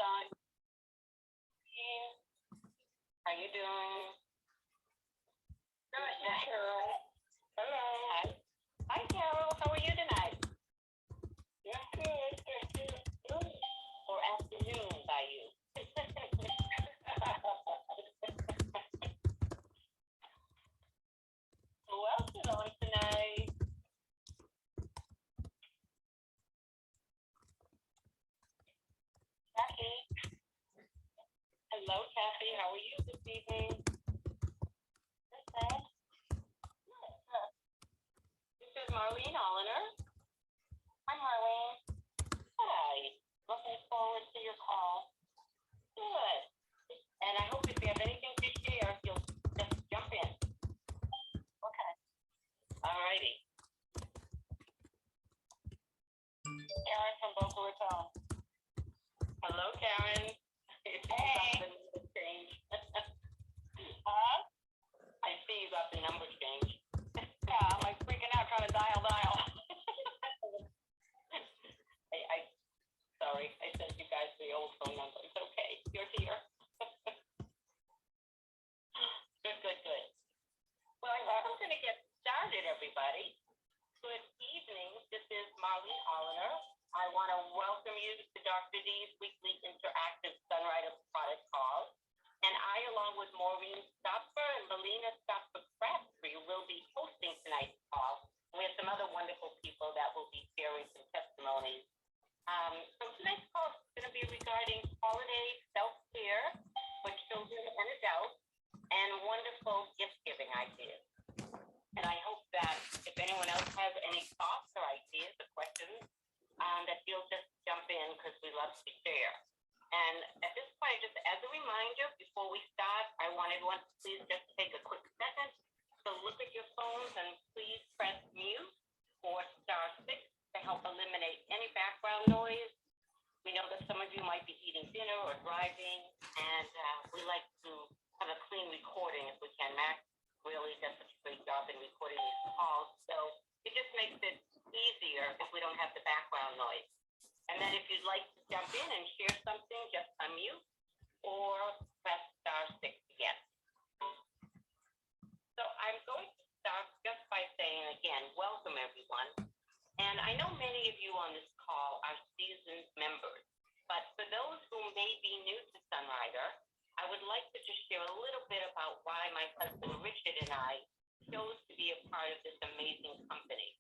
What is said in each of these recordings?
time. How you doing? Good. Carol. Hello. Hi. Hi, Carol. How are you tonight? Yeah, good. Thank you. Good. Or afternoon by you. Who else is on tonight? Kathy. Hello, Kathy. How are you this evening? This is Marlene Holliner. Hi, Marlene. Hi. Looking forward to your call. Good. And I hope if you have anything to share, you'll just jump in. Okay. All righty. Karen from Boca Raton. Hello, Karen. Hey. Huh? I see you got the number change. Yeah, I'm like freaking out trying to dial. Sorry, I sent you guys the old phone number. It's okay. You're here. Good. Well, I think I'm going to get started, everybody. Good evening. This is Marlene Holliner. I want to welcome you to Dr. Dees' weekly interactive Sunrider product call. And I, along with Maureen Stopper and Melina Stopper-Crabtree, will be hosting tonight's call. We have some other wonderful people that will be sharing some testimonies. So tonight's call is going to be regarding holiday self-care for children and adults and wonderful gift-giving ideas. And I hope that if anyone else has any thoughts or ideas or questions, that you'll just jump in because we love to share. And at this point, just as a reminder, before we start, I want everyone to please just take a quick second to look at your phones and please press mute or *6 to help eliminate any background noise. We know that some of you might be eating dinner or driving, and we like to have a clean recording if we can. Max really does such a great job in recording these calls, so it just makes it easier if we don't have the background noise. And then if you'd like to jump in and share something, just unmute or press *6 again. So I'm going to start just by saying again, welcome everyone. And I know many of you on this call are seasoned members, but for those who may be new to Sunrider, I would like to just share a little bit about why my husband Richard and I chose to be a part of this amazing company.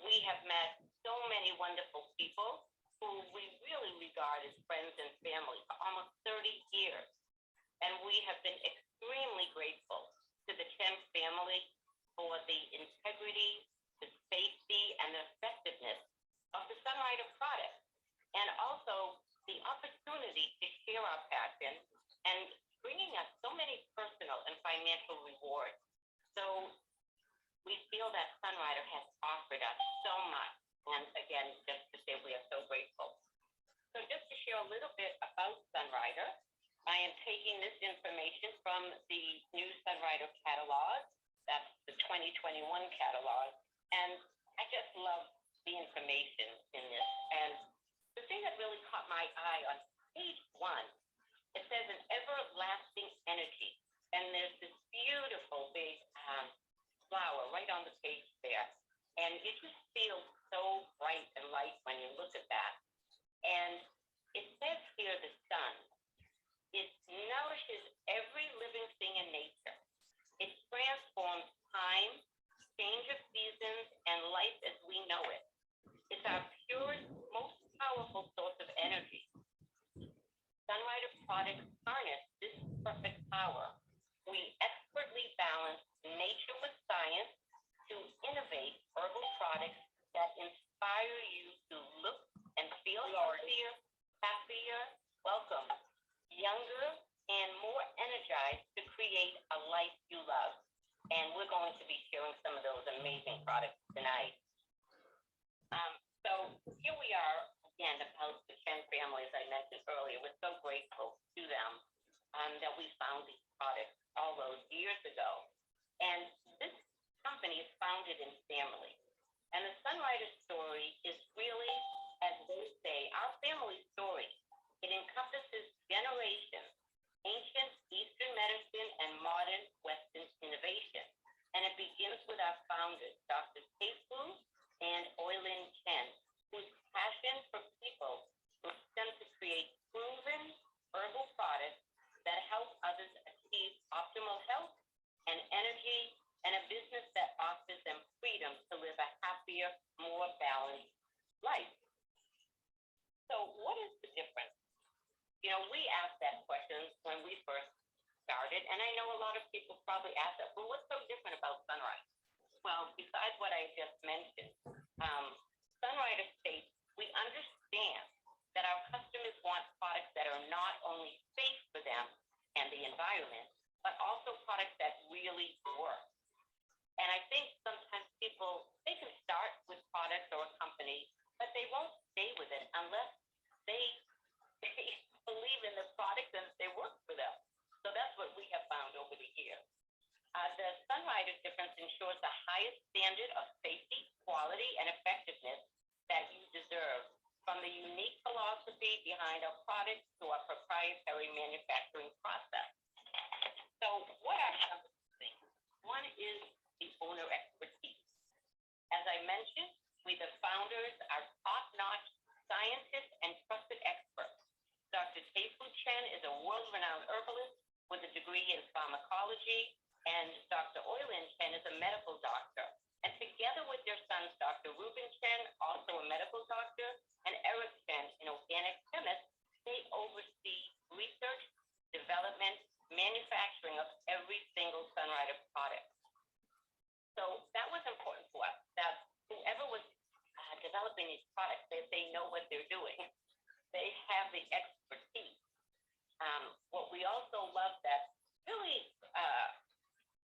We have met so many wonderful people who we really regard as friends and family for almost 30 years. And we have been extremely grateful to the Chen family for the integrity, the safety, and the effectiveness of the Sunrider product, and also the opportunity to share our passion and bringing us so many personal and financial rewards. So we feel that Sunrider has offered us so much. And again, just to say we are so grateful. So just to share a little bit about Sunrider, I am taking this information from the new Sunrider catalog. That's the 2021 catalog. And I just love the information in this. And the thing that really caught my eye on page 1, it says an everlasting energy. And there's this beautiful big flower right on the page there. And it just feels so bright and light when you look at that. And it says here the sun. It nourishes every living thing in nature. It transforms time, change of seasons, and life as we know it. It's our purest, most powerful source of energy. Sunrider products harness this perfect power. We expertly balance nature with science to innovate herbal products that inspire you to look and feel healthier, happier, welcome, younger, and more energized to create a life you love. And we're going to be sharing some of those amazing products tonight. So here we are again about the Chen family, as I mentioned earlier. We're so grateful to them that we found these products all those years ago. And this company is founded in family. And the Sunrider story is really, as they say, our family story. It encompasses Regeneration, Ancient Eastern Medicine and Modern Western Innovation. And it begins with our founders, Dr. Teifu and Oilin Chen, whose passion for people leads them to create proven herbal products that help others achieve optimal health and energy, and a business that offers them freedom to live a happier, more balanced life. So what is the difference? You know, we asked that question when we first started, and I know a lot of people probably ask that, well, what's so different about Sunrider? Well, besides what I just mentioned, Sunrider states we understand that our customers want products that are not only safe for them and the environment, but also products that really work. And I think sometimes people, they can start with products or a company, but they won't stay with it unless they believe in the product and they work for them. So that's what we have found over the years. The Sunrider difference ensures the highest standard of safety, quality, and effectiveness that you deserve, from the unique philosophy behind our products to our proprietary manufacturing process. So what are some of the things? One is the owner expertise. As I mentioned, we, the founders, are top-notch scientists and trusted experts. Dr. Teifu Chen is a world-renowned herbalist with a degree in pharmacology, and Dr. Oilin Chen is a medical doctor. And together with their sons, Dr. Ruben Chen, also a medical doctor, and Eric Chen, an organic chemist, they oversee research, development, manufacturing of every single Sunrider product. So that was important to us, that whoever was developing these products, they know what they're doing. They have the expertise. What we also love that really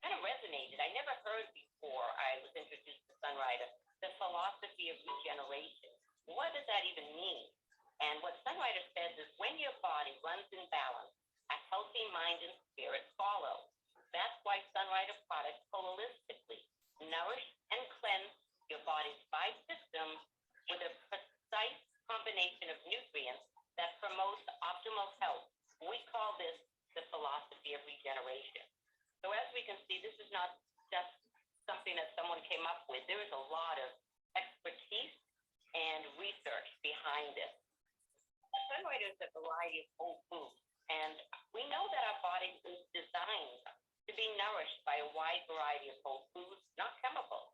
kind of resonated, I never heard before I was introduced to Sunrider, the philosophy of regeneration. What does that even mean? And what Sunrider says is when your body runs in balance, a healthy mind and spirit follow. That's why Sunrider products holistically nourish and cleanse your body's 5 systems with a precise combination of nutrients that promotes optimal health. We call this the philosophy of regeneration. So as we can see, this is not just something that someone came up with. There is a lot of expertise and research behind this. Sunrider is a variety of whole foods, and we know that our body is designed to be nourished by a wide variety of whole foods, not chemicals.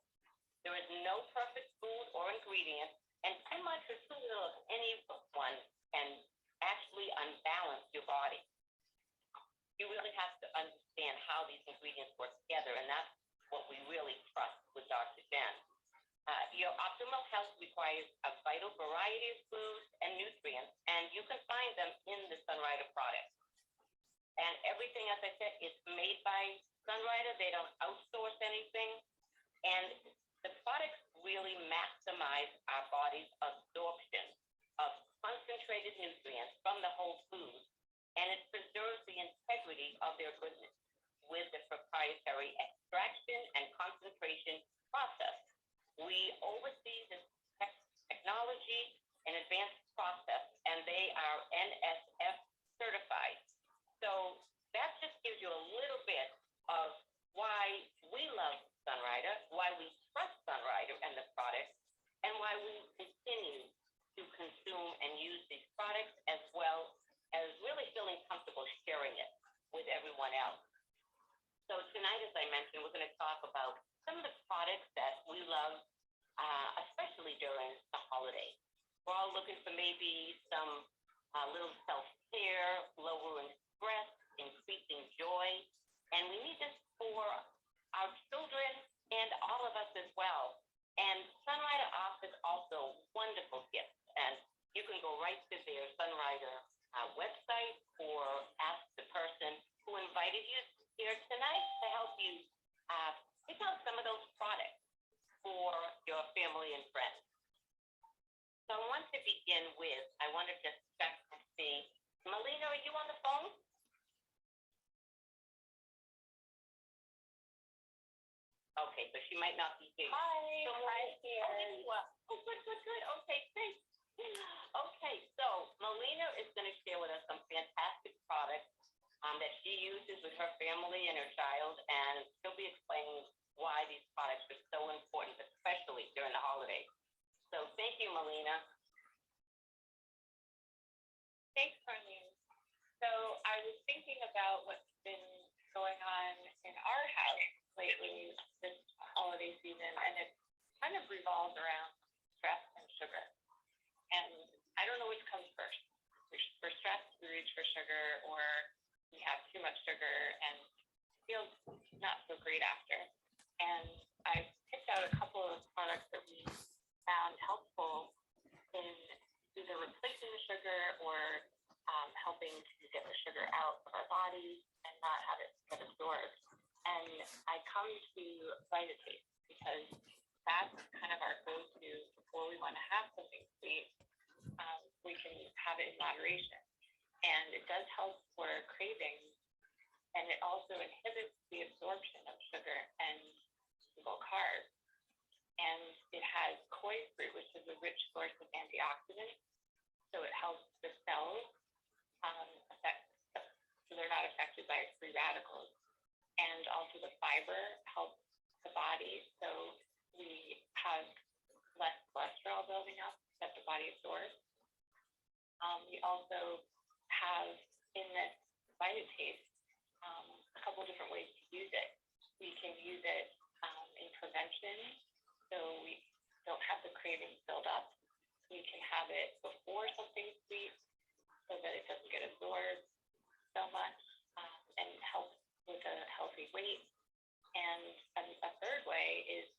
There is no perfect food or ingredient, and too much or too little of any one can actually unbalance your body. You really have to understand how these ingredients work together, and that's what we really trust with Dr. Jen. Your optimal health requires a vital variety of foods and nutrients, and you can find them in the Sunrider products. And everything, as I said, is made by Sunrider. They don't outsource anything. And the products really maximize our body's absorption of concentrated nutrients from the whole food, and it preserves the integrity of their goodness with the proprietary extraction and concentration process. We oversee this technology and advanced process, and they are NSF certified. So that just gives you a little bit of why we love Sunrider, why we trust Sunrider and the products, and why we continue to consume and use these products, as well as really feeling comfortable sharing it with everyone else. So tonight, as I mentioned, we're going to talk about some of the products that we love, especially during the holidays. We're all looking for maybe some little self-care, lowering stress, increasing joy, and we need this for our children and all of us as well. And Sunrider offers also wonderful gifts, and you can go right to their Sunrider website or ask the person who invited you here tonight to help you pick out some of those products for your family and friends. So I want to begin with, I want to just check and see. Melina, are you on the phone? Okay, so she might not be here. Hi, So right here. Oh, good. Okay, great. Okay, so Melina is going to share with us some fantastic products that she uses with her family and her child, and she'll be explaining why these products are so important, especially during the holidays. So thank you, Melina. Thanks, Marlene. So I was thinking about what's been going on in our house lately this holiday season, and it kind of revolves around stress and sugar. And I don't know which comes first. We're stressed, we reach for sugar, or we have too much sugar and feel not so great after. And I picked out a couple of products that we found helpful in either replacing the sugar or helping to get the sugar out of our bodies and not have it get absorbed. And I come to Vitatate because that's kind of our go-to before we want to have something sweet. We can have it in moderation. And it does help for cravings, and it also inhibits the absorption of sugar and simple carbs. And it has koi fruit, which is a rich source of antioxidants, so it helps the cells so they're not affected by free radicals. And also the fiber helps the body, so we have less cholesterol building up that the body absorbs. We also have in this Vitatate a couple different ways to use it. We can use it in prevention, so we don't have the cravings build up. We can have it before something sweet so that it doesn't get absorbed so much and help with a healthy weight. And a third way is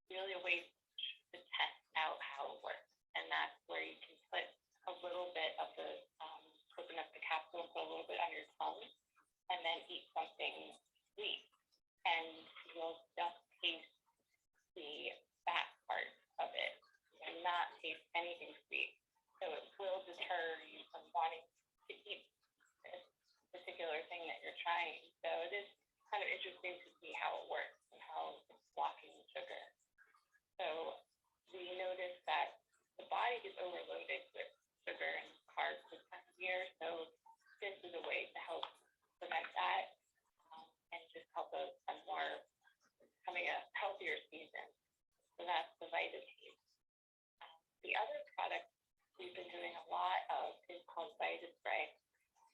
really a way to test out how it works. And that's where you can put a little bit of the, open up the capsule, put a little bit on your tongue, and then eat something sweet. And you'll just taste the fat part of it and not taste anything sweet. So it will deter you from wanting to eat this particular thing that you're trying. So it is kind of interesting to see how it works and how it's blocking the sugar. So we noticed that the body gets overloaded with sugar and carbs this time of year. So this is a way to help prevent that and just help us becoming a healthier season. So that's the Vitatate. The other product we've been doing a lot of is called Vita Spray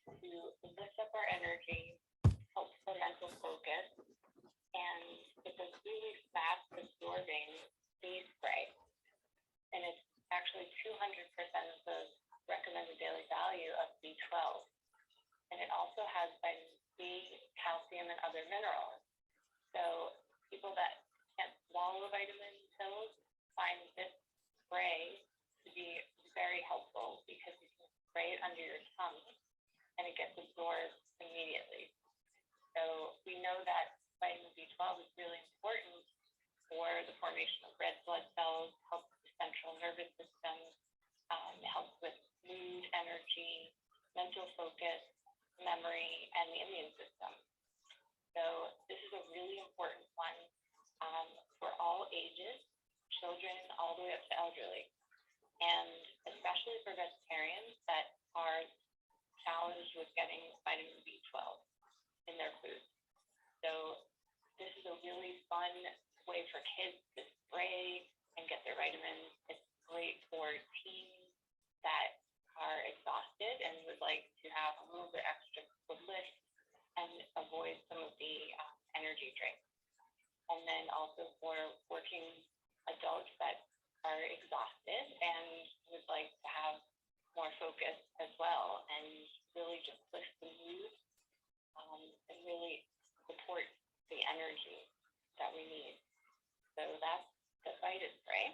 to lift up our energy, help for mental focus, and it's a really fast absorbing Dees spray. And it's actually 200% of the recommended daily value of B12. And it also has vitamin C, calcium, and other minerals. So people that can't swallow vitamin pills find this spray to be very helpful because you can spray it under your tongue and it gets absorbed immediately. So we know that vitamin B12 is really important for the formation of red blood cells, helps the central nervous system, helps with mood, energy, mental focus, memory, and the immune system. So this is a really important one for all ages, children all the way up to elderly, and especially for vegetarians that are challenged with getting vitamin B12 in their food. So this is a really fun way for kids to spray and get their vitamins. It's great for teens that are exhausted and would like to have a little bit extra to lift and avoid some of the energy drinks. And then also for working adults that are exhausted and would like to have more focus as well and really just lift the mood and really support the energy that we need. So that's the Vita Spray.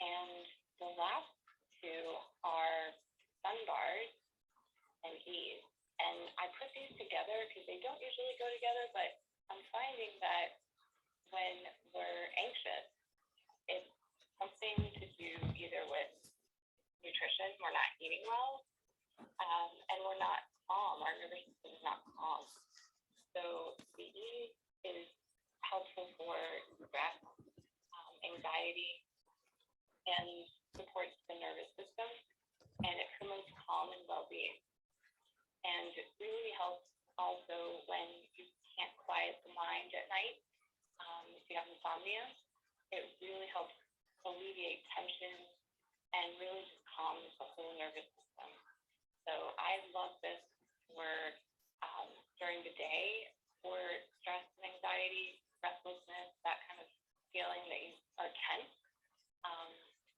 And the last two are sun bars and Ease. And I put these together because they don't usually go together, but I'm finding that when we're anxious, it's something to do either with nutrition, we're not eating well, and we're not calm, our nervous system is not calm. So the Ease is helpful for stress, anxiety, and supports the nervous system, and it promotes calm and well-being. And it really helps also when you can't quiet the mind at night, if you have insomnia, it really helps alleviate tension and really just calms the whole nervous system. So I love this for during the day for stress and anxiety, restlessness, that kind of feeling that you are tense.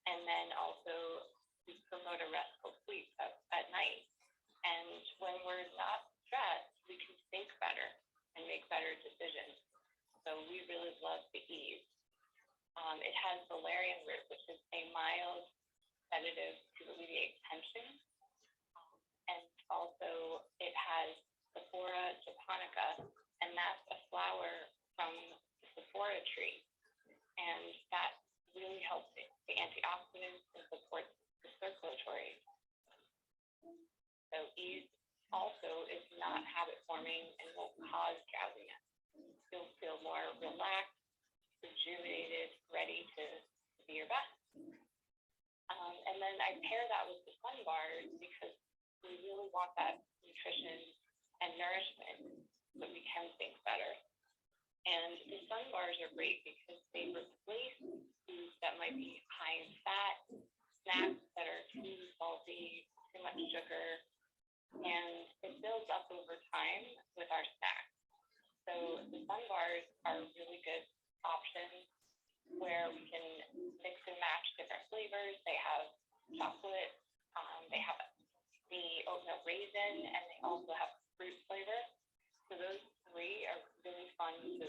And then also we promote a restful sleep at night. And when we're not stressed, we can think better and make better decisions. So we really love the ease. It has valerian root, which is a mild sedative to alleviate tension. And also it has Sephora japonica, and that's a flower from the Sephora tree. And that really helps the antioxidants and supports the circulatory. So ease also is not habit forming and won't cause drowsiness. You'll feel more relaxed, rejuvenated, ready to be your best. And then I pair that with the sun bars because we really want that nutrition and nourishment so we can think better. And the sun bars are great because they replace foods that might be high in fat, snacks that are too salty, too much sugar, and it builds up over time with our snacks. So the sun bars are a really good option where we can mix and match different flavors. They have chocolate, they have the oatmeal raisin, and they also have fruit flavor. So those three are really fun to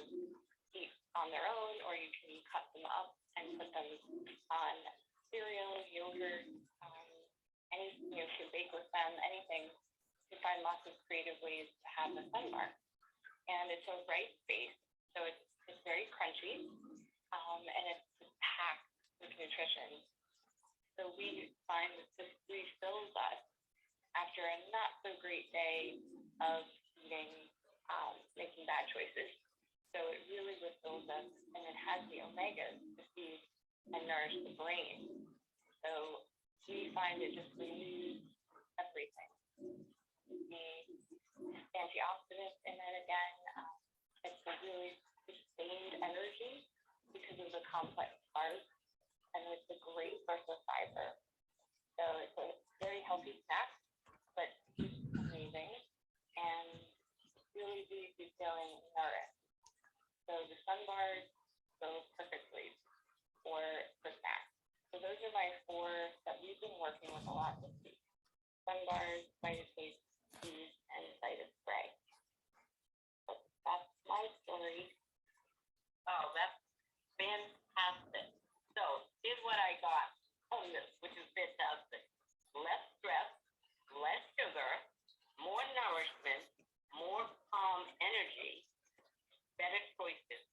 eat on their own, or you can cut them up and put them on cereal, yogurt, you can bake with them, anything. You find lots of creative ways to have the sun bar. And it's a rice-based, so it's very crunchy, and it's packed with nutrition. So we find that this refills us after a not so great day of eating, making bad choices. So it really refills us, and it has the omegas to feed and nourish the brain. So we find it just renews everything. The antioxidants in it again, it's a really sustained energy because of the complex carbs, and it's a great source of fiber. So it's a very healthy snack, but it's amazing and really leaves you feeling nourished. So the sun bars go perfectly for snacks. So those are my four that we've been working with a lot this week. Sun bars, Vitapaste, teas, and Vita Spray. So that's my story. Oh, that's fantastic. So here's what I got from this, which is fantastic. Less stress, less sugar, more nourishment, more calm energy, better choices.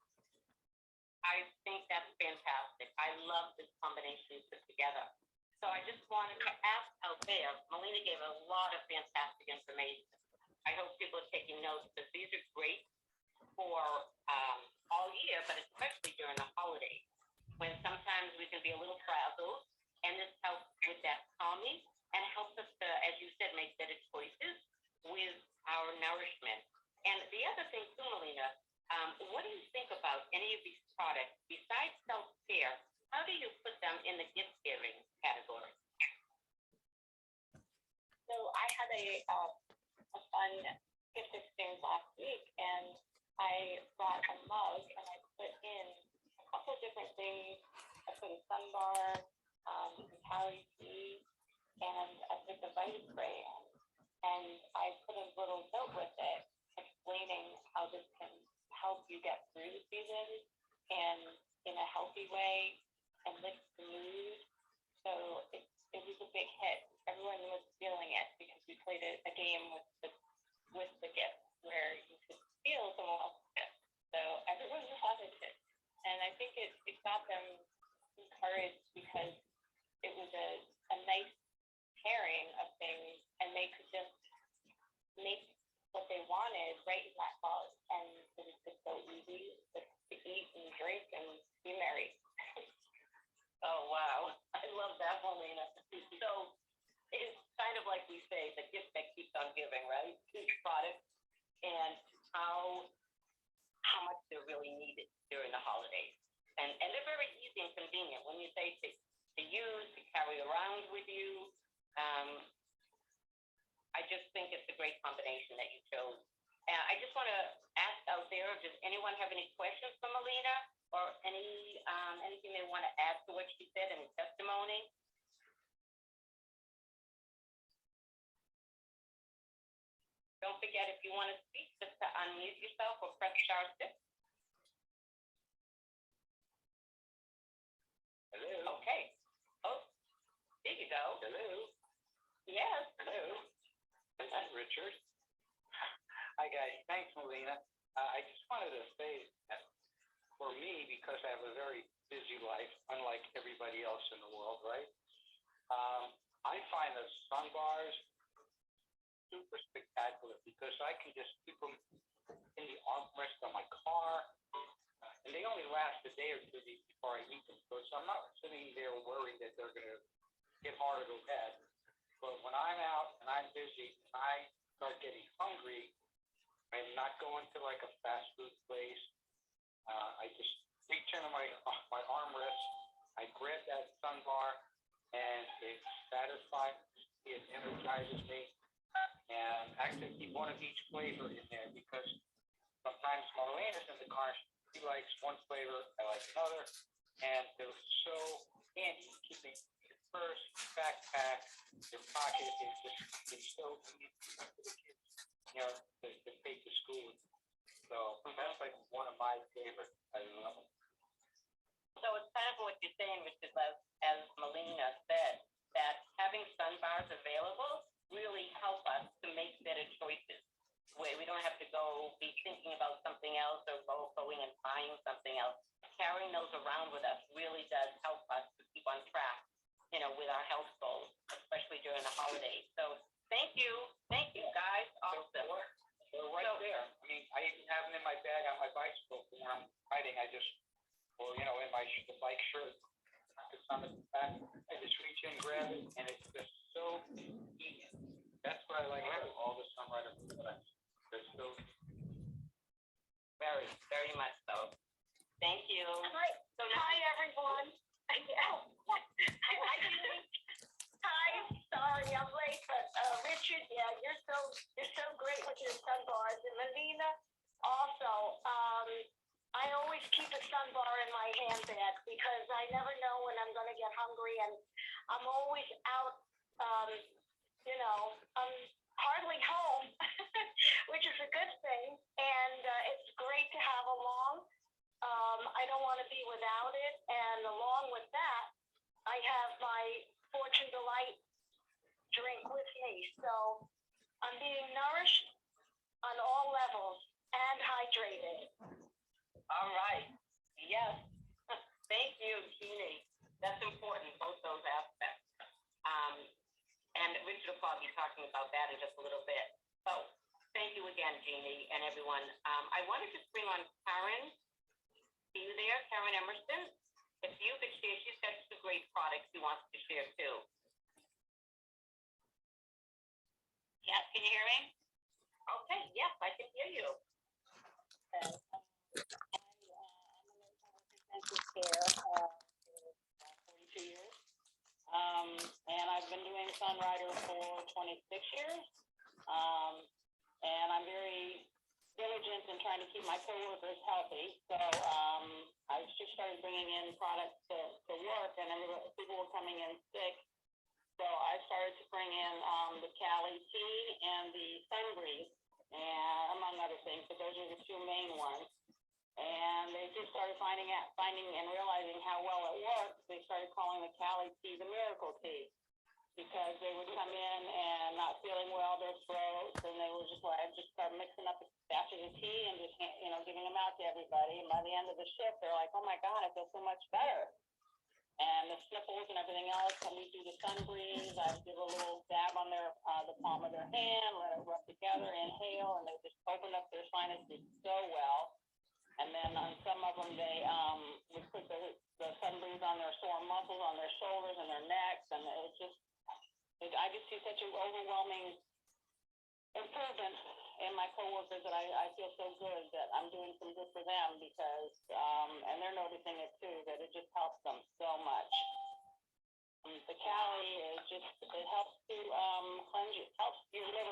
I think that's fantastic. I love this combination put together. So I just wanted to ask out there, Melina gave a lot of fantastic information. I hope people are taking notes because these are great for all year, but especially during the holidays, when sometimes we can be a little frazzled, and this helps with that calming and helps us to, as you said, make better choices with our nourishment. And the other thing too, Melina, what do you think about any of these products besides self-care? How do you put them in the gift-giving category? So I had a fun gift exchange last week, and I brought a mug and I put in a couple different things. I put a sun bar, some calorie tea, and I put the Vita Spray in. And I put a little note with it explaining how this can help you get through the season and in a healthy way and lift the mood. So it was a big hit. Everyone was feeling it because we played a game with the gift where you could feel someone else's gift. So everyone wanted it. And I think it got them encouraged because it was a nice pairing of things, and they could just make what they wanted right in that mug. And it was just so easy to eat and drink and be merry. Oh, wow. I love that, Melina. So it's kind of like we say, the gift that keeps on giving, right? Each product. I just think it's a great combination that you chose. And I just want to ask out there, does anyone have any questions for Melina or anything they want to add to what she said in the testimony? Don't forget, if you want to speak, just to unmute yourself or press star 6. Hello. Okay. Oh, there you go. Hello. Yes. Hello. This is Richard. Hi, guys. Thanks, Melina. I just wanted to say that for me, because I have a very busy life, unlike everybody else in the world, right? I find the sun bars super spectacular because I can just keep them in the armrest of my car, and they only last a day or two before I eat them. So I'm not sitting there worried that they're going to get harder to bed. But when I'm out and I'm busy and I start getting hungry, I'm not going to like a fast food place. I just reach into my armrest, I grab that sun bar, and it satisfies me, it energizes me. And actually keep one of each flavor in there because sometimes Marlena's in the car, she likes one flavor, I like another, and they're so handy keeping your purse, your backpack, your pocket. It's so easy for the kids, to take to school. So that's like one of my favorites. I love them. So it's kind of what you're saying, Richard, as Melina said, that having sun bars available really help us to make better choices. Where we don't have to go be thinking about something else or going and buying something else. Carrying those around with us really does help us to keep on track, with our health goals, especially during the holidays. So thank you guys. Awesome. They're right there. I mean, I even have them in my bag on my bicycle when I'm riding. In the bike shirt, it's on the back. I just reach in, grab it, and it's just so convenient. That's what I like about all the Sunrider products. They're so very, very much so. Thank you. So hi, everyone. Hi, sorry I'm late, but Richard, yeah, you're so great with your sun bars. And Melina, also, I always keep a sun bar in my handbag because I never know when I'm going to get hungry, and I'm always out, I'm hardly home, which is a good thing, and it's great to have along. I don't want to be without it, and along with that, I have my Fortune Delight drink with me, so I'm being nourished on all levels and hydrated. All right. Yes. Thank you, Jeannie. That's important, both those aspects. And Richard will probably be talking about that in just a little bit. So thank you again, Jeannie and everyone. I wanted to bring on Karen. See you there, Karen Emerson. If you could share, she's got some great products she wants to share too. Yes, can you hear me? Okay, yes, I can hear you. I'm intensive care for 42 years. And I've been doing Sunrider for 26 years. And I'm very diligent in trying to keep my coworkers healthy. So I just started bringing in products to work, and people were coming in sick. So I started to bring in the Cali tea and the Sun Breeze, and among other things, but those are the two main ones. And they just started finding and realizing how well it works. They started calling the Cali tea the miracle tea, because they would come in and not feeling well, their throats, and they were just like, I'd just start mixing up batches of tea and just, giving them out to everybody. And by the end of the shift, they're like, oh my God, I feel so much better. And the sniffles and everything else, when we do the Sun Breeze, I give a little dab on their the palm of their hand, let it rub together, inhale, and they just open up their sinuses so well. And then on some of them, they would put the Sun Breeze on their sore muscles, on their shoulders and their necks, and I just see such an overwhelming improvement in my coworkers that I feel so good that I'm doing some good for them, because and they're noticing it too, that it just helps them so much. The Cali is just, it helps to cleanse you, helps your liver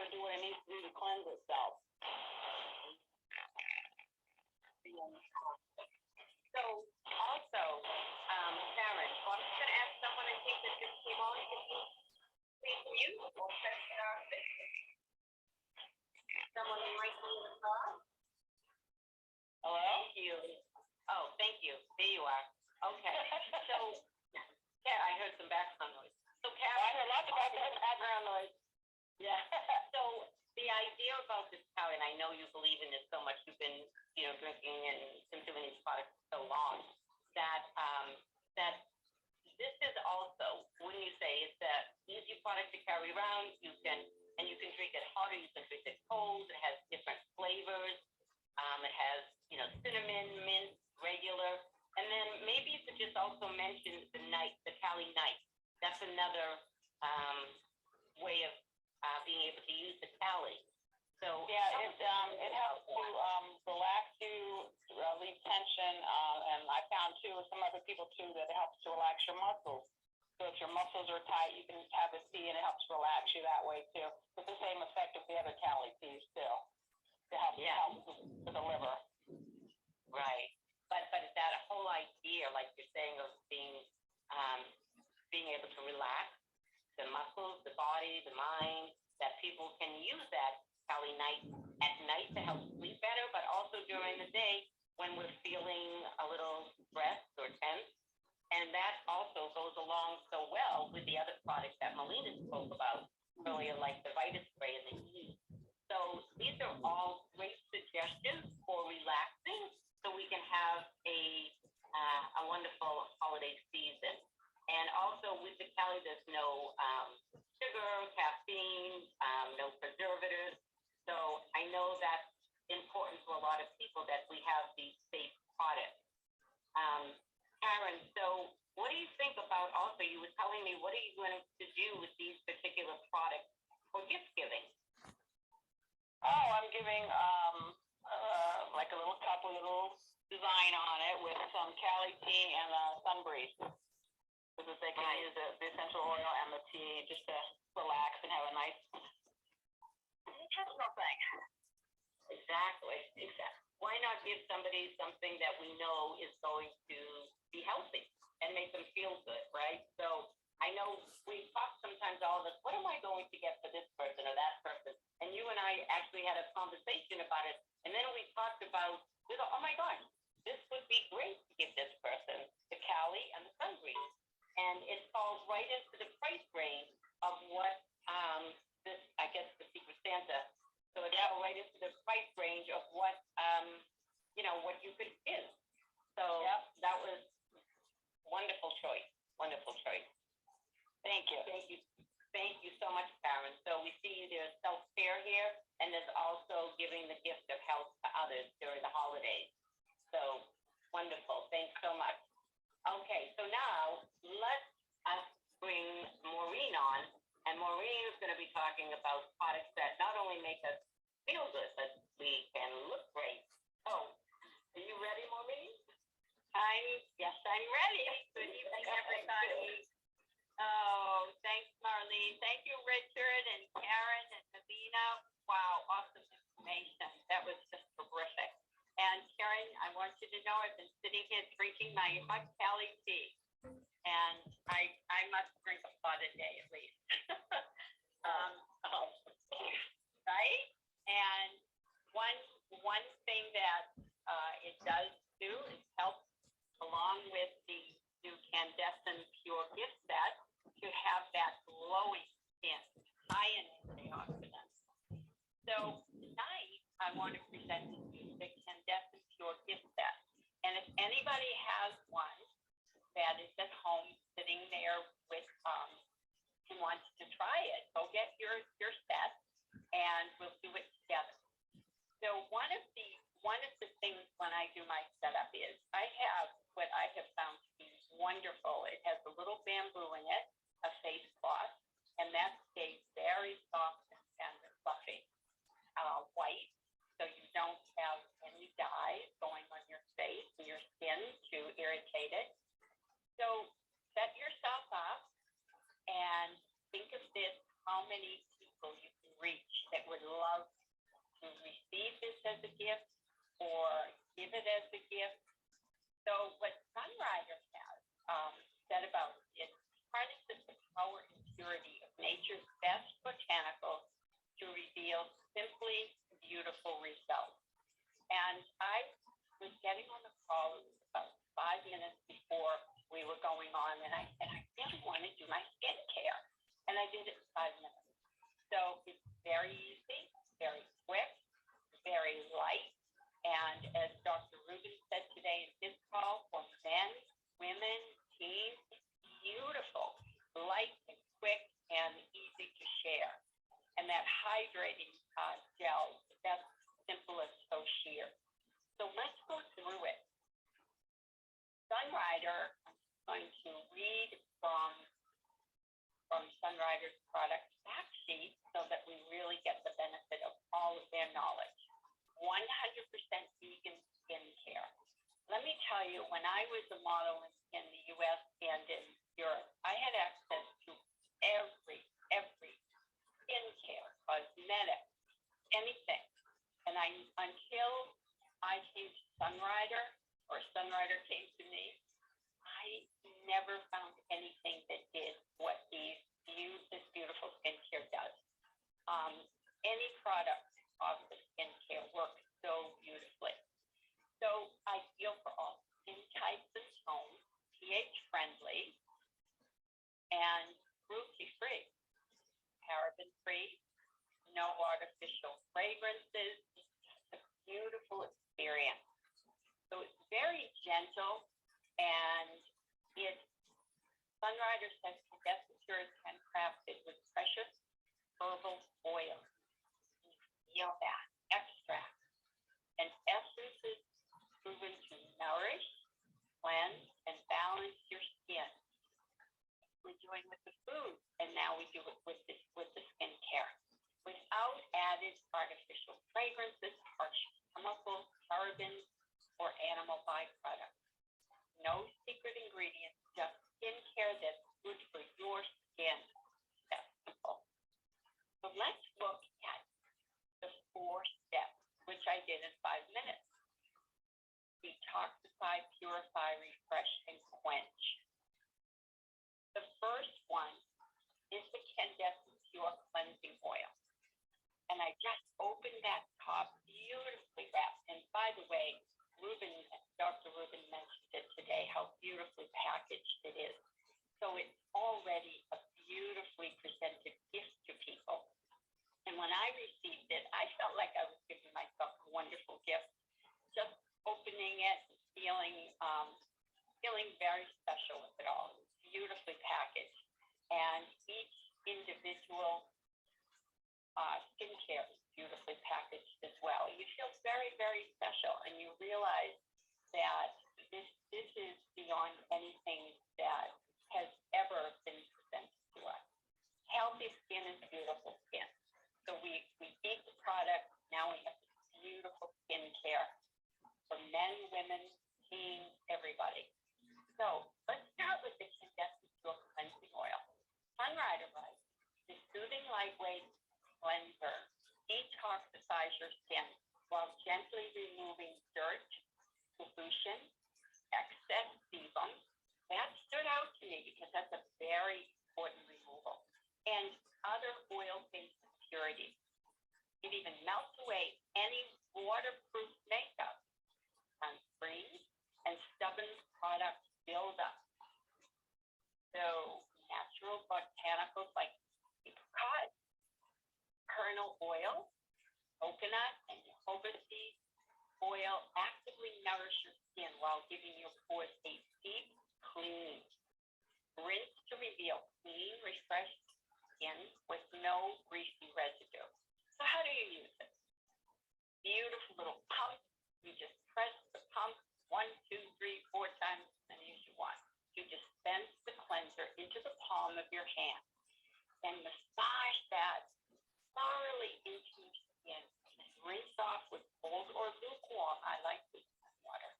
you. Oh, thank you. There you are. Okay. So, yeah, I heard some background noise. So, Karen, I heard lots of background noise. yeah. So the idea about this cow, and I know you believe in this so much. You've been, drinking and consuming these products so long that that this is also, wouldn't you say, it's an easy product to carry around. You can drink it hot or you can drink it cold. It has different flavors. It has, cinnamon, mint, regular. And then maybe you could just also mention the Cali Night. That's another way of being able to use the Cali. So yeah, it helps to relax you, relieve tension, and I found too with some other people too that it helps to relax your muscles. So if your muscles are tight, you can have a tea and it helps relax you that way too. It's the same effect of the other Cali teas still. To help with the liver. Right. But that whole idea, like you're saying, of being able to relax the muscles, the body, the mind, that people can use that Cali Night at night to help sleep better, but also during the day when we're feeling a little stressed or tense. And that also goes along so well with the other products that Melina spoke about earlier, like the Vita Spray and the E. So these are all great suggestions for relaxing so we can have a wonderful holiday season. And also with the Cali, there's no sugar, caffeine, no preservatives. So I know that's important to a lot of people that we have these safe products. Karen, so what do you think about also, you were telling me, what are you going to do with these particular products for gift giving? Oh, I'm giving like a little cup with a little design on it with some Cali tea and sun breeze. So that they can use the essential oil and the tea just to relax and have a nice nutritional thing. Exactly. Why not give somebody something that we know is going to be healthy and make them feel good, right? So I know we talk sometimes, all of us, what am I going to get for this person or that person? And you and I actually had a conversation about it. And then we talked about, we go, oh my gosh, this would be great to give this person the Cali and the sun breeze. And it falls right into the price range of what this, I guess, the Secret Santa. So it falls right into the price range of what, what you could give. So that was wonderful choice. Wonderful choice. Thank you. Thank you so much, Karen. So we see there's self-care here, and there's also giving the gift of health to others during the holidays. So wonderful. Thanks so much. Okay, so now let's bring Maureen on, and Maureen is going to be talking about products that not only make us feel good, but we can look great. Oh, are you ready, Maureen? Yes, I'm ready. Good evening, everybody. Oh, thanks, Marlene. Thank you, Richard and Karen and Melina. Wow, awesome information. That was just terrific. And Karen, I want you to know I've been sitting here drinking my hot Cali tea, and I must drink a pot a day at least. Right? And one thing that it does do is help, along with the new Candescent Pure gift set, to have that glowing skin, high in antioxidants. So tonight, I want to present to you the Candescent Pure gift set. And if anybody has one that is at home sitting there with who wants to try it, go get your set, and we'll do it together. So one of the things when I do my setup is I have what I have found to be wonderful. It has a little bamboo in it, a face cloth, and that stays very soft and fluffy. White, so you don't have any dye going on your face and your skin to irritate it. So set yourself up and think of this, how many people you can reach that would love to receive this as a gift or give it as a gift. So what Sunrider has said about it harnesses the power and purity of nature's best botanicals to reveal simply beautiful results. And I was getting on the call. It was about 5 minutes before we were going on, and I said, I really want to do my skincare. And I did it in 5 minutes. So it's very easy, very quick, very light. And as Dr. Rubin said today in his call, for men, women, teens, beautiful, light and quick and easy to share. And that hydrating gel, that's simple as so sheer. So let's go through it. Sunrider, I'm going to read from Sunrider's product fact sheet so that we really get the benefit of all of their knowledge. 100% vegan skincare. Let me tell you, when I was a model in the U.S. and in Europe, I had access to every skincare, cosmetic, anything. And until I came to Sunrider, or Sunrider came to me, I never found anything that did what this beautiful skincare does. Any product of the skincare works so beautifully. So ideal for all skin types and tones, pH friendly, and cruelty-free, paraben-free, no artificial fragrances. It's just a beautiful experience. So it's very gentle, and Sunrider says Pure is handcrafted with precious herbal oil. You feel that extract, and essences proven to nourish, cleanse, and balance your skin. We're doing with the food, and now we do it with the skincare, without added artificial fragrances, harsh chemicals, parabens, or animal byproducts. No secret ingredients, just skincare that's good for your skin. That's simple. So let's look at the 4 steps, which I did in 5 minutes. Detoxify, purify, refresh, and quench. The first one is the Candescent Pure Cleansing Oil. And I just opened that top, beautifully wrapped. And by the way, Dr. Rubin mentioned it today, how beautifully packaged it is. So it's already a beautifully presented gift to people. And when I received it, I felt like I was giving myself a wonderful gift. Just opening it, feeling very special with it all. It's beautifully packaged. And each individual skincare is beautifully packaged as well. You feel very, very special, and you realize that this is beyond anything that has ever been presented to us. Healthy skin is beautiful skin. So we eat the product, now we have beautiful skincare for men, women, teens, everybody. So let's start with the Candescent Pure Cleansing Oil. Sunrider writes, the soothing lightweight cleanser detoxifies your skin while gently removing dirt, pollution, excess sebum. That stood out to me because that's a very important removal. And other oil-based impurities. It even melts away any waterproof makeup, sunscreen, and stubborn products build up. So natural botanicals like apricot, kernel oil, coconut, and jojoba seed oil actively nourish your skin while giving your pores a deep clean. Rinse to reveal clean, refreshed skin with no greasy residue. So how do you use it? Beautiful little pump. You just press the pump 1, 2, 3, 4 times as many as you want. You dispense the cleanser into the palm of your hand and massage that thoroughly into your skin. And rinse off with cold or lukewarm. I like lukewarm water.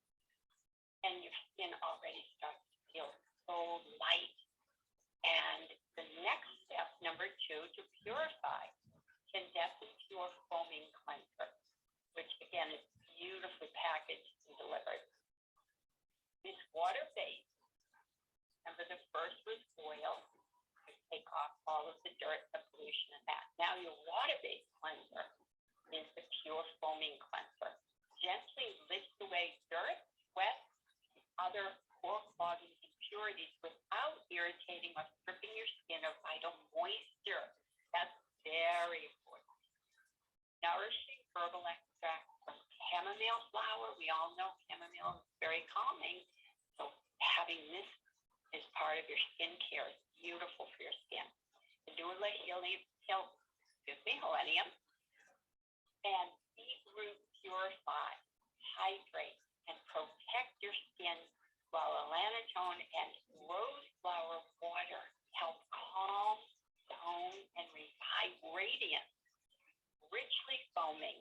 And your skin already starts to feel so light. And the next step, number 2, to purify, Candescent Pure Foaming Cleanser, which again is beautifully packaged and delivered. It's water-based. Remember, the first was oil. You take off all of the dirt, the pollution, and that. Now your water-based cleanser is the Pure Foaming Cleanser. Gently lifts away dirt nourishing herbal extract from chamomile flower. We all know chamomile is very calming. So having this as part of your skincare is beautiful for your skin. Endula Helenium and beetroot purify, hydrate, and protect your skin, while elanitone and rose flower water help calm, tone, and revive radiance. Richly foaming,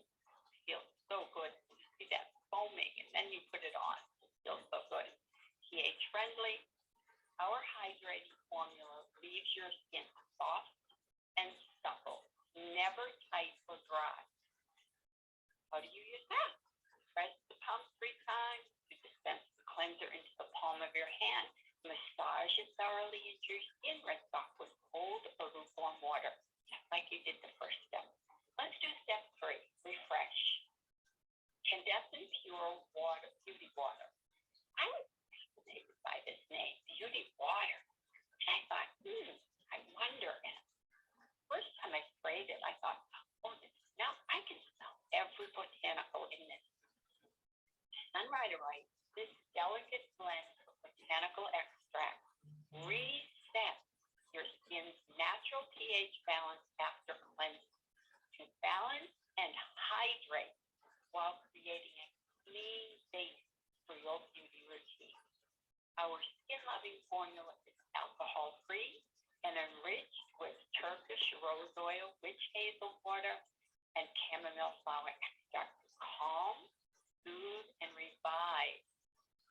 feels so good. You see that foaming, and then you put it on. It feels so good. pH friendly. Our hydrating formula leaves your skin soft and supple, never tight or dry. How do you use that? Press the pump 3 times to dispense the cleanser into the palm of your hand. Massage it thoroughly into your skin. Rinse off with cold or lukewarm water, just like you did the first step. Let's do step 3, refresh. Incandescent pure water, beauty water. I was fascinated by this name, beauty water. And I thought, I wonder. And first time I sprayed it, I thought, oh, now I can smell every botanical in this. Sunrider writes, this delicate blend of botanical extract resets your skin's natural pH balance after cleansing to balance and hydrate while creating a clean base for your beauty routine. Our skin-loving formula is alcohol-free and enriched with Turkish rose oil, witch hazel water, and chamomile flower extract to calm, soothe, and revive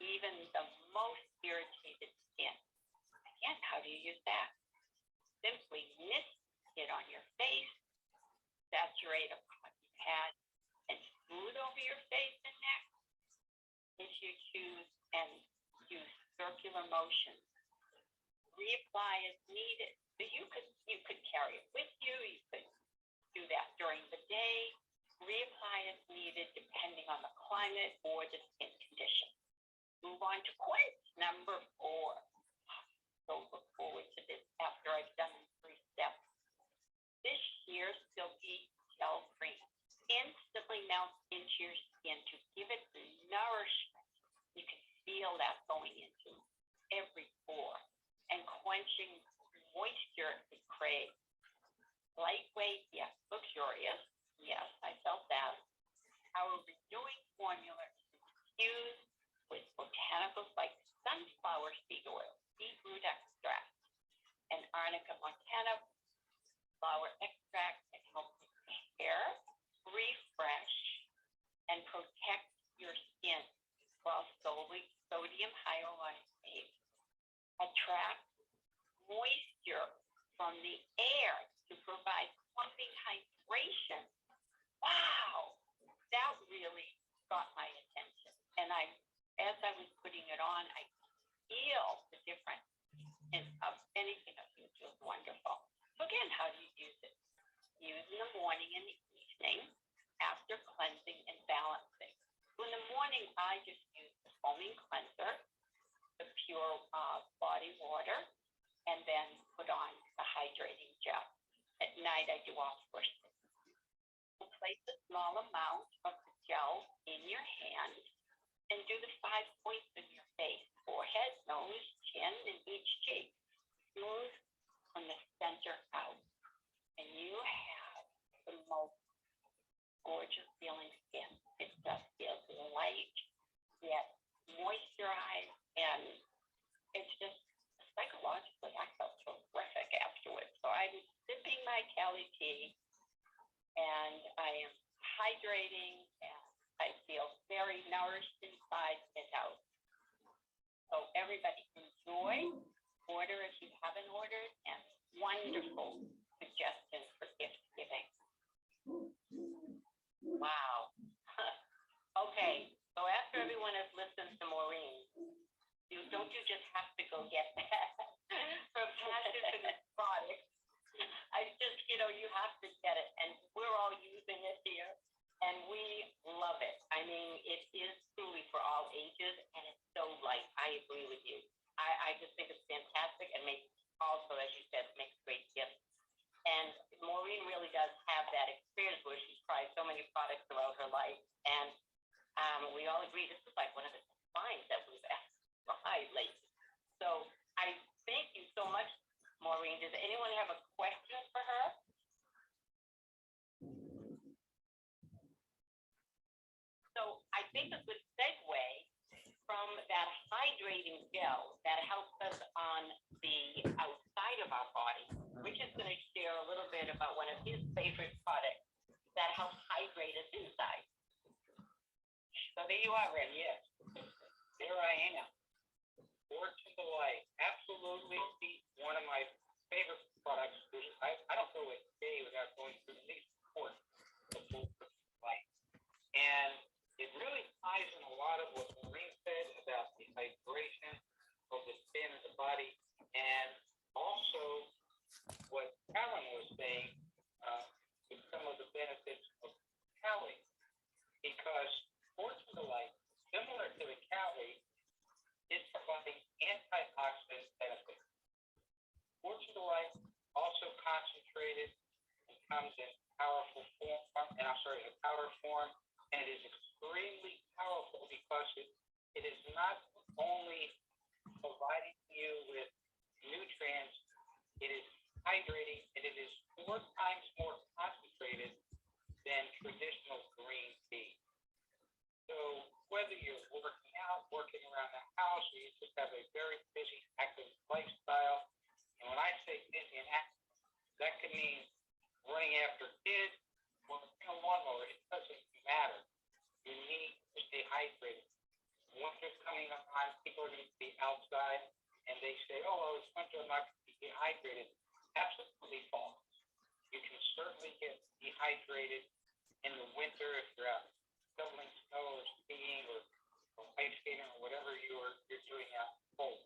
even the most irritated skin. Again, how do you use that? Simply mist it on your face, saturate a cotton pad, and smooth over your face and neck if you choose, and use circular motions. Reapply as needed. So you could carry it with you. You could do that during the day. Reapply as needed depending on the climate or the skin condition. Move on to quench, number 4. So look forward to this after I've done the 3 steps. This sheer silky gel cream instantly melts into your skin to give it the nourishment. You can feel that going into every pore and quenching moisture it craves. Lightweight, yes, luxurious. Yes, I felt that. Our renewing formula is infused with botanicals like sunflower seed oil, beetroot extract, and arnica montana flower extract that help repair, refresh, and protect your skin, while sodium hyaluronate attracts moisture from the air to provide pumping hydration. Wow, that really got my attention. And as I was putting it on, I feel the difference of anything of it. It was wonderful. So again, how do you use it? Use in the morning and the evening after cleansing and balancing. So in the morning, I just use the foaming cleanser, the pure body water, and then put on the hydrating gel. At night, I do all 4 steps. Place a small amount of the gel in your hand and do the 5 points in your face, forehead, nose, chin, and each cheek. Smooth from the center out. And you have the most gorgeous feeling skin. It just feels light, yet moisturized, and it's just psychologically, I felt terrific afterwards. So I'm sipping my Cali tea, and I am hydrating, and I feel very nourished inside and out. So everybody enjoy, order if you haven't ordered, and wonderful suggestion for gift giving. Wow. Okay, so after everyone has listened to Maureen, don't you just have to go get that from Passion to this product? I just, you have to get it, and we're all using it here, and we love it. I mean, it is truly for all ages, and it's so light. I agree with you. I just think it's fantastic, and makes also, as you said, makes great gifts. And Maureen really does have that experience where she's tried so many many products throughout her life, and we all agree this is like one of the finds that we've ever tried lately. So I thank you so much, Maureen. Does anyone have a question for her? So I think a good segue from that hydrating gel that helps us on the outside of our body. Rich is going to share a little bit about one of his favorite products that helps hydrate us inside. So there you are, Ren. Yes, there I am. Fortune Delight, absolutely one of my favorite products. I don't go a day without going through at least four of Fortune Delight, and it really ties in a lot of what Maureen said about the hydration of the skin and the body, and also what Karen was saying with some of the benefits of Cali, because Fortune Delight, similar to the Cali, is providing antioxidant benefits. Fortune Delight also concentrated and comes in powerful form, a powder form, and it is extremely powerful because it is not only providing you with nutrients, it is hydrating, and it is 4 times more concentrated than traditional green tea. So whether you're working out, working around the house, or you just have a very busy, active lifestyle, and when I say busy and active, that could mean running after kids, working a lawnmower, it doesn't matter. You need to stay hydrated. Winter's coming on, people are going to be outside, and they say, oh, well, it's winter, I'm not going to be dehydrated. Absolutely false. You can certainly get dehydrated in the winter if you're out shoveling snow or skiing or ice skating or whatever you're doing out cold.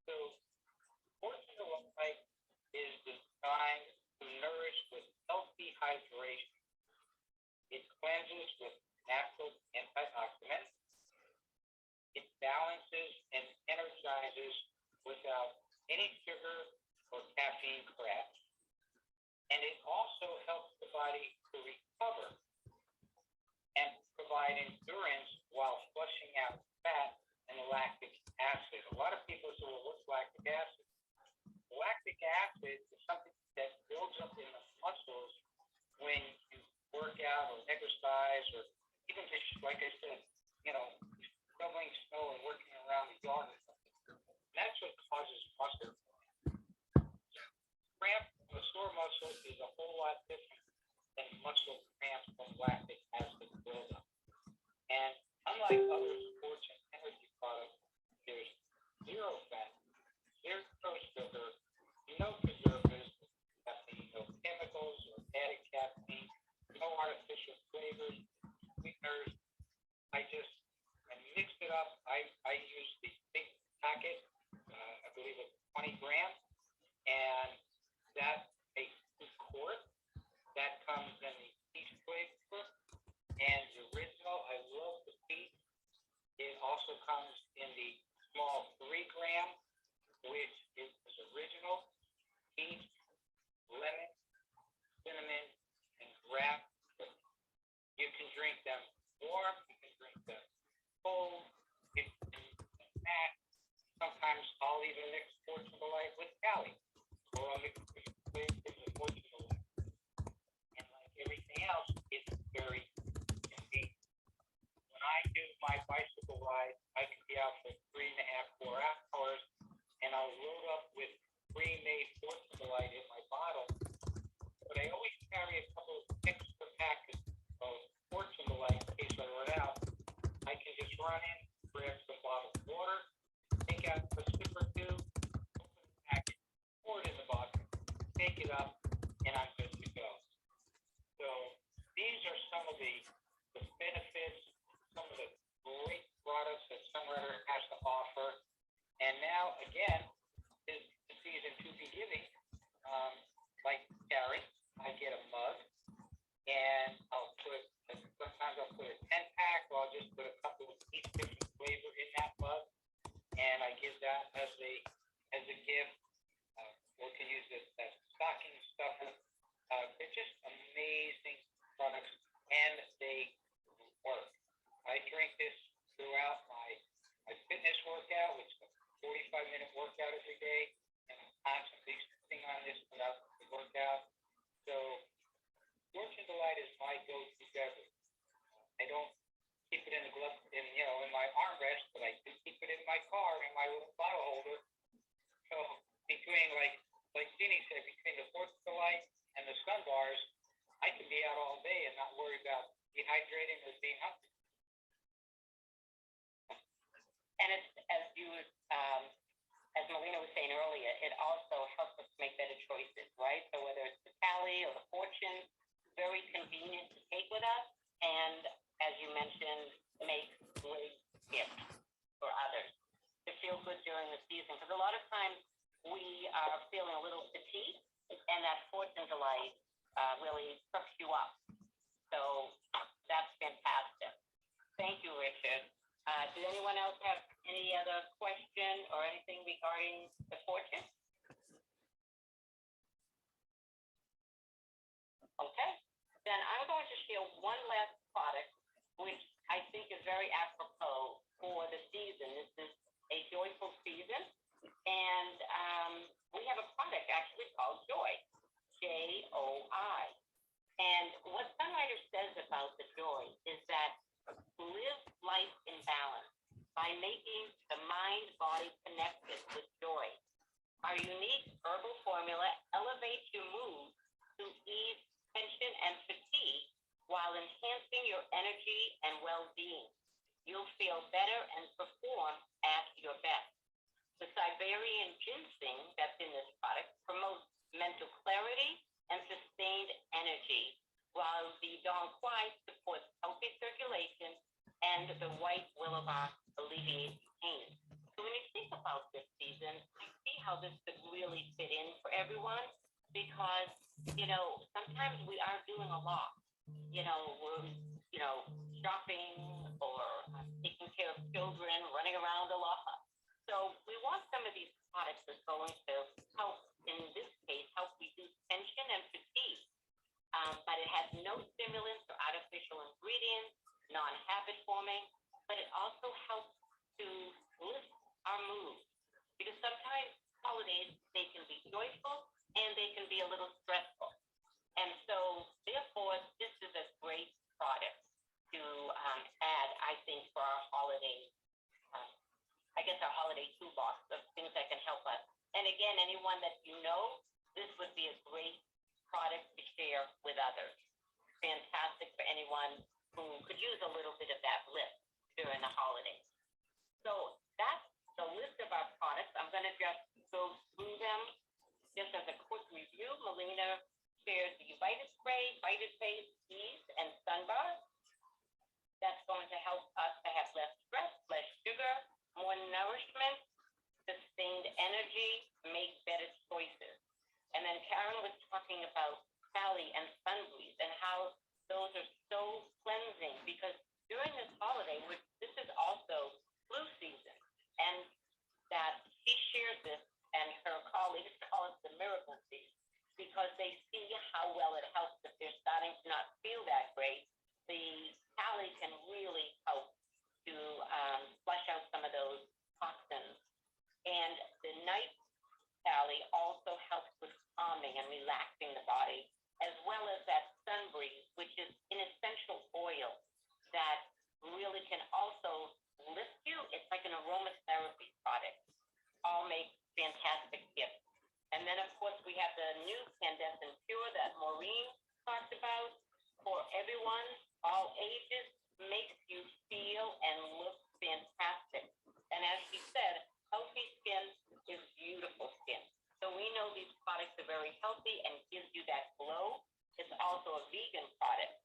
So, Fortune Delight is designed to nourish with healthy hydration. It cleanses with natural antioxidants. It balances and energizes without any sugar or caffeine crash. And it also helps the body to recover and provide endurance while flushing out fat and lactic acid. A lot of people say, well, what's lactic acid? Lactic acid is something that builds up in the muscles when you work out or exercise, or even just, like I said, shoveling snow and working around the yard or something. That's what causes muscle cramp. The sore muscle is a whole lot different than muscle cramps from lactic acid buildup. And unlike other sports and energy products, there's zero fat, zero sugar, no preservatives, no chemicals or added caffeine, no artificial flavors, sweeteners. I mixed it up. I used the big packet, I believe it's 20 grams, and that makes 2 quarts. That comes in the peach flavor and the original. I love the peach. It also comes in the small 3-gram, which is original, peach, lemon, cinnamon, and grape. You can drink them warm, you can drink them cold, you can mash. Sometimes I'll even mix Fortune Delight with Cali, or I'll mix it with Fortune Delight. And like everything else, it's very convenient. When I do my bicycle ride, I can be out for 3.5, 4 hours, and I'll load up with pre-made Fortune Delight in my bottle. But I always carry a couple of extra packets of Fortune Delight in case I run out. I can just run in, grab some bottled water, take out a sip or two, open the packet, pour it in the bottle, take it up, and I'm good to go. So these are some of the benefits, some of the great products that Sunrider has to offer. And now, again, is the season to be giving. Like Gary, I get a mug, and sometimes I'll put a 10-pack, or I'll just put a couple of each different flavor in that mug, and I give that as a gift. Or can use this as stocking stuffer. They're just amazing products. and they work. I drink this throughout my fitness workout, which is a 45-minute workout every day, and I'm constantly sitting on this throughout the workout. So Fortune Delight is my go-to beverage. I don't keep it in the glove, in my armrest, but I do keep it in my car in my little bottle holder. So between, like Jeannie said, between the Fortune Delight and the Sun Bars, I can be out all day and not worry about dehydrating or being hungry. And it's, as Melina was saying earlier, it also helps us make better choices, right? So whether it's the Cali or the Fortune, very convenient to take with us, and as you mentioned, make great gifts for others to feel good during the season. Because a lot of times we are feeling a little fatigued, and that Fortune Delight really perks you up. So that's fantastic. Thank you, Richard. Did anyone else have any other question or anything regarding the Fortune? Okay, then I'm going to share one last product, which I think is very apropos for the season. This is a joyful season, and we have a product actually called Joy, J-O-I. And what Sunrider says about the joy is that live life in balance by making the mind-body connected with joy. Our unique herbal formula elevates your mood to ease tension and fatigue while enhancing your energy and well-being. You'll feel better and perform at your best. The Siberian ginseng that's in this product promotes mental clarity and sustained energy, while the Dong Quai supports healthy circulation and the white willow bark alleviates pain. So when you think about this season, I see how this could really fit in for everyone, because, sometimes we are doing a lot. We're, shopping or taking care of children, running around a lot. So we want some of these products that's going to help, in this case, help reduce tension and fatigue. But it has no stimulants or artificial ingredients, non-habit forming, but it also helps to lift our mood. Because sometimes holidays, they can be joyful and they can be a little stressful. And so, therefore, this is a great product to add, I think, for our holiday, our holiday toolbox of things that can help us. And again, anyone that this would be a great product to share with others. Fantastic for anyone who could use a little bit of that lift during the holidays. So that's the list of our products. I'm going to just go through them just as a quick review. Melina shared the Vita Spray, Vita Face, Dees, and Sunbar. That's going to help us to have less stress, less sugar, more nourishment, sustained energy, make better choices. And then Karen was talking about Cali and Sun Breeze and how those are so cleansing, because during this holiday, this is also flu season, and that she shared this, and her colleagues call it the miracle season, because they see how well it helps if they're starting to not feel that great. The Cali can really help to flush out some of those toxins. And the night Cali also helps with calming and relaxing the body, as well as that Sun Breeze, which is an essential oil that really can also lift you. It's like an aromatherapy product. All make fantastic gifts. And then, of course, we have the new Candescent Pure that Maureen talked about. For everyone, all ages, makes you feel and look fantastic. And as she said, healthy skin is beautiful skin. So we know these products are very healthy and gives you that glow. It's also a vegan product.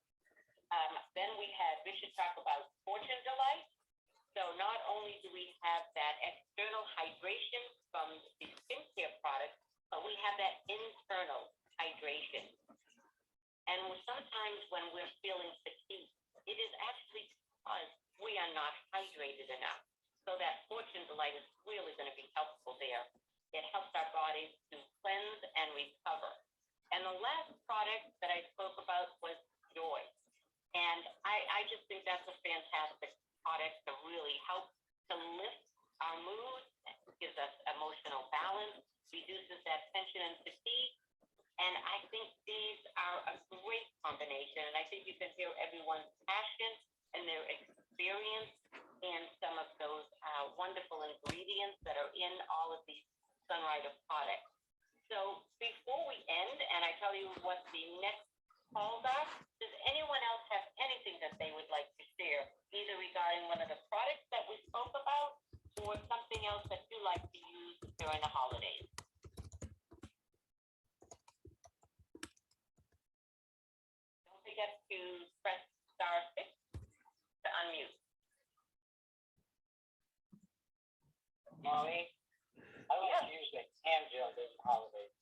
Then we should talk about Fortune Delight. So not only do we have that external hydration from the skincare products, but we have that internal hydration. And sometimes when we're feeling fatigued, it is actually because we are not hydrated enough. So that Fortune Delight is really going to be helpful there. It helps our bodies to cleanse and recover. And the last product that I spoke about was Joy. And I just think that's a fantastic product to really help to lift our mood, gives us emotional balance, reduces that tension and fatigue. And I think these are a great combination. And I think you can hear everyone's passion and their experience in some of those wonderful ingredients that are in all of these Sunrider products. So before we end, and I tell you what the next calls are, does anyone else have anything that they would like to share, either regarding one of the products that we spoke about or something else that you like to use during the holidays? Don't forget to press *6 to unmute. Mommy, I like to use the hand gel during the holidays.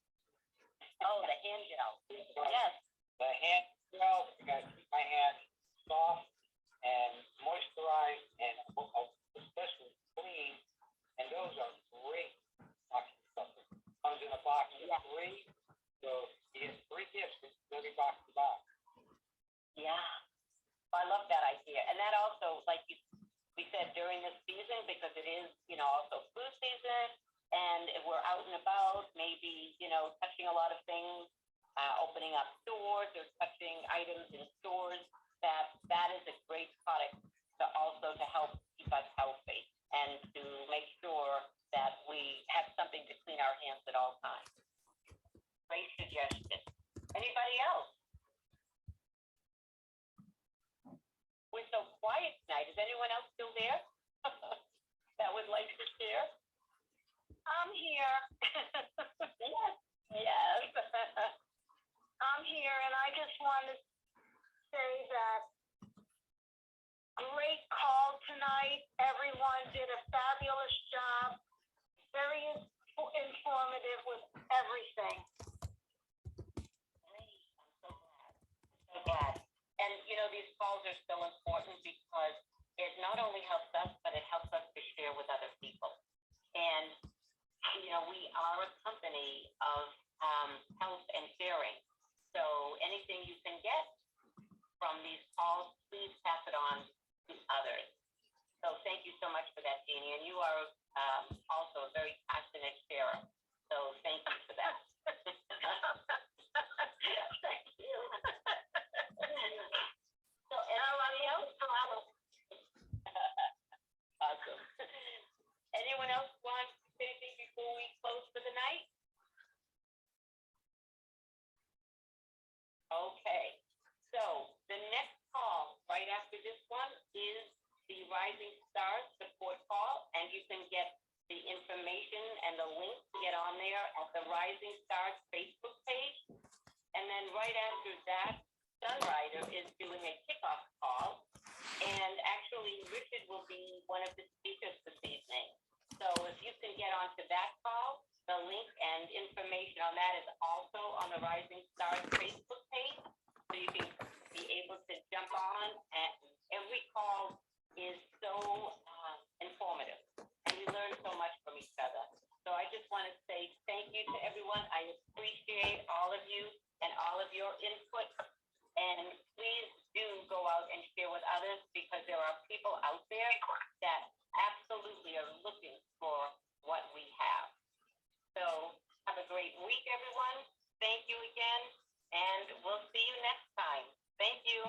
Oh, the hand gel. Yes. The hand gel, I gotta keep my hands soft and moisturized and especially clean. And those are great boxing stuff. Comes in a box of 3, so you get 3 gifts for every box you buy. Yeah. I love that idea. And that also, like we said, during this season, because it is, also food season, and if we're out and about, maybe, touching a lot of things, opening up stores or touching items in stores, that is a great product to also to help keep us healthy and to make sure that we have something to clean our hands at all times. Great suggestion. Anybody else? We're so quiet tonight. Is anyone else still there that would like to share? I'm here. Yes. I'm here, and I just want to say that great call tonight. Everyone did a fabulous job. Very informative with everything. Great. I'm so glad. So glad. And, these calls are so important because it not only helps us, but it helps us to share with other people. And, we are a company of health and sharing. So anything you can get from these calls, please pass it on to others. So thank you so much for that, Jeannie. And you are also a very passionate sharer. So thank you for that. Thank you. So anybody else? Awesome. Anyone else want to say anything before we close for the night? Okay. So the next call right after this one is the Rising Stars support call, and you can get the information and the link to get on there at the Rising Stars Facebook page. And then right after that, Sunrider is doing a kickoff call, and actually Richard will be one of the speakers this evening. So if you can get onto that call, the link and information on that is also on the Rising Stars Facebook page, so you can be able to jump on. And every call is so informative, and we learn so much from each other. So I just want to say thank you to everyone. I appreciate all of you and all of your input. And please do go out and share with others, because there are people out there that absolutely are looking for what we have. So have a great week, everyone.